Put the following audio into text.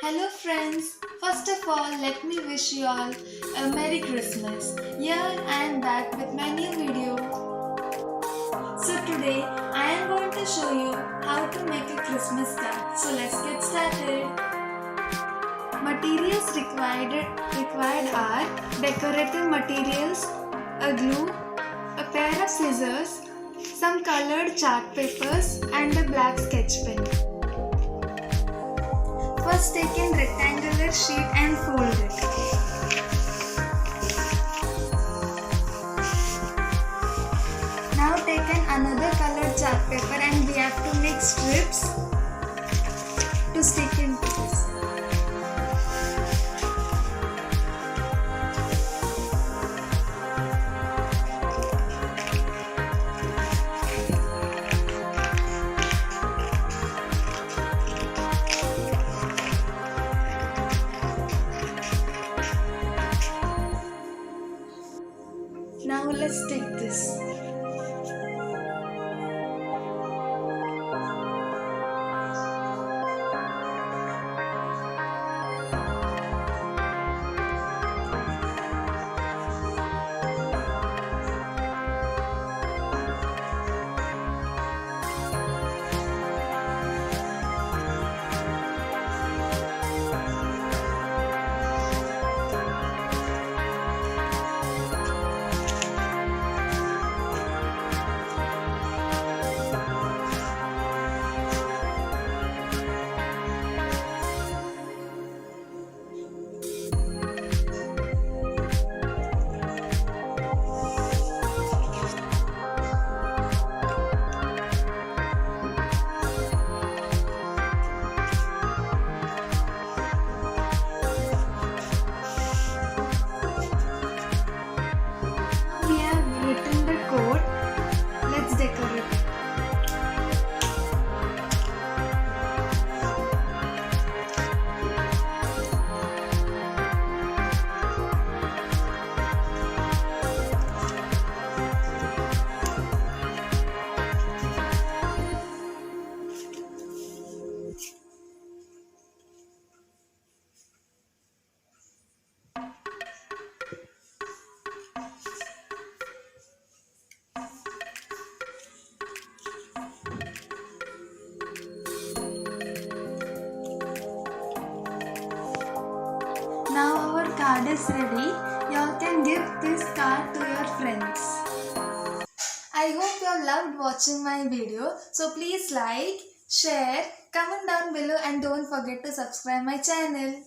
Hello friends, first of all let me wish you all a Merry Christmas. Here I am back with my new video. So today I am going to show you how to make a Christmas card. So let's get started. Materials required are decorative materials, a glue, a pair of scissors, some colored chart papers and a black sketch pen. First take a rectangular sheet and fold it. Now take another colored chart paper and we have to make strips to stick into this. Now let's take this. Decorate. Now our card is ready. Y'all can give this card to your friends. I hope you loved watching my video. So please like, share, comment down below and don't forget to subscribe my channel.